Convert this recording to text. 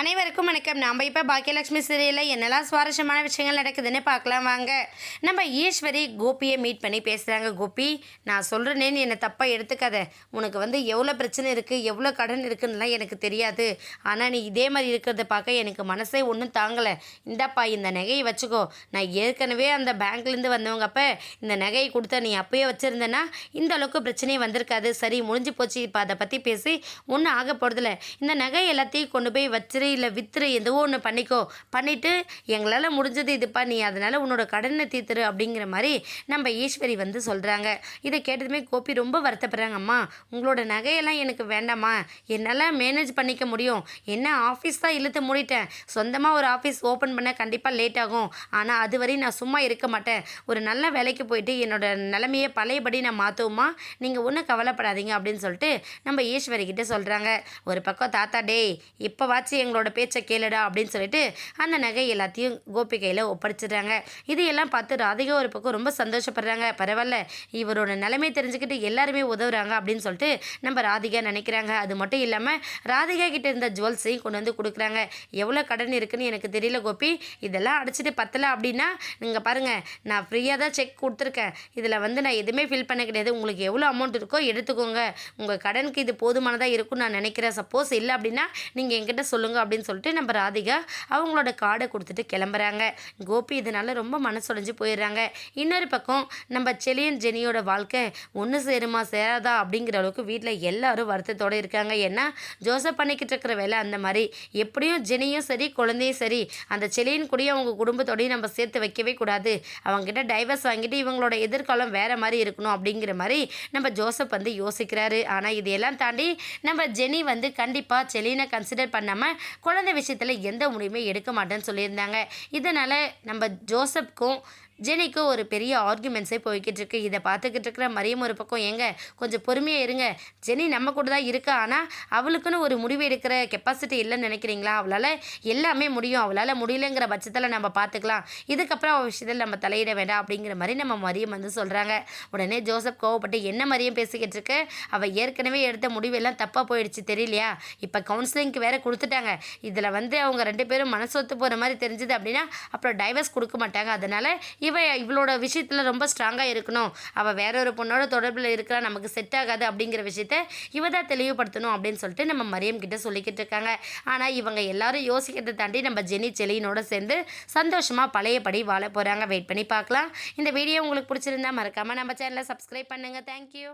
அனைவருக்கும் வணக்கம். நம்ம இப்போ பாக்கியலட்சுமி சீரியலில் என்னெல்லாம் சுவாரஸ்யமான விஷயங்கள் நடக்குதுன்னு பார்க்கலாம் வாங்க. நம்ம ஈஸ்வரி கோபியை மீட் பண்ணி பேசுகிறாங்க. கோபி, நான் சொல்கிறேனேன்னு என்னை தப்பாக எடுத்துக்காத. உனக்கு எவ்வளோ பிரச்சனை இருக்குது, எவ்வளோ கடன் இருக்குன்னுலாம் எனக்கு தெரியாது. ஆனால் நீ இதே மாதிரி இருக்கிறத பார்க்க எனக்கு மனசே ஒன்றும் தாங்கலை. இந்தாப்பா, இந்த நகையை வச்சுக்கோ. நான் ஏற்கனவே அந்த பேங்க்லேருந்து வந்தவங்க அப்போ இந்த நகையை கொடுத்த நீ அப்பயே வச்சுருந்தேன்னா இந்த அளவுக்கு பிரச்சனையே வந்திருக்காது. சரி, முடிஞ்சு போச்சு. இப்போ அதை பற்றி பேசி ஒன்றும் ஆக போகிறதில்ல. இந்த நகை எல்லாத்தையும் கொண்டு போய் வச்சு இல்லை வித்துரு, எதுவோ ஒன்று பண்ணிவிட்டு எங்களால் முடிஞ்சது இதுப்பா, நீ அதனால் உன்னோட கடனை தீர்த்துரு அப்படிங்கிற மாதிரி நம்ம ஈஸ்வரி சொல்கிறாங்க. இதை கேட்டதுமே கோபி ரொம்ப வருத்தப்படுறாங்க. அம்மா, உங்களோட நகையெல்லாம் எனக்கு வேண்டாம்மா, என்னால் மேனேஜ் பண்ணிக்க முடியும். என்ன ஆஃபீஸ் தான் இழுத்து மூடிட்டேன். சொந்தமாக ஒரு ஆஃபீஸ் ஓப்பன் பண்ண கண்டிப்பாக லேட் ஆகும். ஆனால் அதுவரை நான் சும்மா இருக்க மாட்டேன். ஒரு நல்ல வேலைக்கு போயிட்டு என்னோட நிலைமையை பழையபடி நான் மாற்றுவோமா, நீங்கள் ஒன்றும் கவலைப்படாதீங்க அப்படின்னு சொல்லிட்டு நம்ம ஈஸ்வரி கிட்டே சொல்கிறாங்க. ஒரு பக்கம் தாத்தா, டேய் இப்போ வாச்சு எங்களோட பேச்சை கேளுடா அப்படின்னு சொல்லிட்டு அந்த நகை எல்லாத்தையும் கோபி கையில் ஒப்படைச்சிடுறாங்க. இதையெல்லாம் பார்த்து ராதிகா ஒரு பக்கம் ரொம்ப சந்தோஷப்படுறாங்க. பரவாயில்ல, இவரோட நிலைமையை தெரிஞ்சுக்கிட்டு எல்லாருமே உதவுறாங்க அப்படின்னு சொல்லிட்டு நம்ம ராதிகா நினைக்கிறாங்க. அது மட்டும் இல்லாமல் ராதிகா கிட்ட இருந்த ஜுவல்ஸையும் கொண்டு வந்து கொடுக்குறாங்க. எவ்வளோ கடன் இருக்குன்னு எனக்கு தெரியல கோபி, இதெல்லாம் அடிச்சுட்டு பத்தலை அப்படின்னா நீங்கள் பாருங்கள், நான் ஃப்ரீயாக தான் செக் கொடுத்துருக்கேன். இதில் நான் எதுவுமே ஃபில் பண்ண கிடையாது. உங்களுக்கு எவ்வளோ அமௌண்ட் இருக்கோ எடுத்துக்கோங்க. உங்கள் கடனுக்கு இது போதுமானதாக இருக்கும்னு நான் நினைக்கிறேன். சப்போஸ் இல்லை அப்படின்னா நீங்கள் என்கிட்ட சொல்லுங்கள் அப்படின்னு சொல்லிட்டு நம்ம ராதிகா அவங்களோட கார்டை கொடுத்துட்டு கிளம்புறாங்க. கோபி இதனால ரொம்ப மனசுடைஞ்சு போயிடுறாங்க. இன்னொரு பக்கம் நம்ம செலியன் ஜெனியோட வாழ்க்கை ஒன்று சேருமா சேராதா அப்படிங்கிற அளவுக்கு வீட்டில் எல்லாரும் வருத்தத்தோடு இருக்காங்க. ஏன்னா ஜோசப் பண்ணிக்கிட்டு இருக்கிற வேலை அந்த மாதிரி. எப்படியும் ஜெனியும் சரி குழந்தையும் சரி அந்த செலியன் கூடயும் அவங்க குடும்பத்தோடையும் நம்ம சேர்த்து வைக்கவே கூடாது. அவங்ககிட்ட டைவர்ஸ் வாங்கிட்டு இவங்களோட எதிர்காலம் வேறு மாதிரி இருக்கணும் அப்படிங்கிற மாதிரி நம்ம ஜோசப் யோசிக்கிறாரு. ஆனால் இதையெல்லாம் தாண்டி நம்ம ஜெனி கண்டிப்பாக செலியனை கன்சிடர் பண்ணாமல் குழந்தை விஷயத்தில் எந்த முடிவுமே எடுக்க மாட்டேன்னு சொல்லியிருந்தாங்க. இதனால் நம்ம ஜோசப்க்கும் ஜெனிக்கும் ஒரு பெரிய ஆர்குமெண்ட்ஸே போய்கிட்டு இருக்கு. இதை பார்த்துக்கிட்டு இருக்கிற மரியம் ஒரு பக்கம், ஏங்க கொஞ்சம் பொறுமையாக இருங்க, ஜெனி நம்ம கூட தான் இருக்கா, ஆனால் அவளுக்குன்னு ஒரு முடிவு எடுக்கிற கெப்பாசிட்டி இல்லைன்னு நினைக்கிறீங்களா? அவளால் எல்லாமே முடியும், அவளால் முடியலைங்கிற பட்சத்தில் நம்ம பார்த்துக்கலாம், இதுக்கப்புறம் அவள் விஷயத்தில் நம்ம தலையிட வேண்டாம் அப்படிங்கிற மாதிரி நம்ம மரியம் சொல்கிறாங்க. உடனே ஜோசப் கோவப்பட்டு, என்ன மரியம் பேசிக்கிட்டு இருக்கு, அவள் ஏற்கனவே எடுத்த முடிவு எல்லாம் தப்பாக போயிடுச்சு தெரியலையா, இப்போ கவுன்சிலிங்க்கு வேறு கொடுத்துட்டாங்க. இதில் அவங்க ரெண்டு பேரும் மனசொத்து போகிற மாதிரி தெரிஞ்சுது அப்படின்னா அப்புறம் டைவர்ஸ் கொடுக்க மாட்டாங்க. அதனால் இவளோட விஷயத்தில் ரொம்ப ஸ்ட்ராங்காக இருக்கணும். அவள் வேற ஒரு பொண்ணோட தொடர்பில் இருக்கிறா, நமக்கு செட் ஆகாது அப்படிங்கிற விஷயத்த இவ தான் தெளிவுபடுத்தணும் அப்படின்னு சொல்லிட்டு நம்ம மரியம் கிட்ட சொல்லிக்கிட்டு இருக்காங்க. ஆனால் இவங்க எல்லாரும் யோசிக்கிறதை தாண்டி நம்ம ஜெனி செலியனோட சேர்ந்து சந்தோஷமாக பழையபடி வாழ போகிறாங்க. வெயிட் பண்ணி பார்க்கலாம். இந்த வீடியோ உங்களுக்கு பிடிச்சிருந்தா மறக்காமல் நம்ம சேனலை சப்ஸ்கிரைப் பண்ணுங்கள். தேங்க்யூ.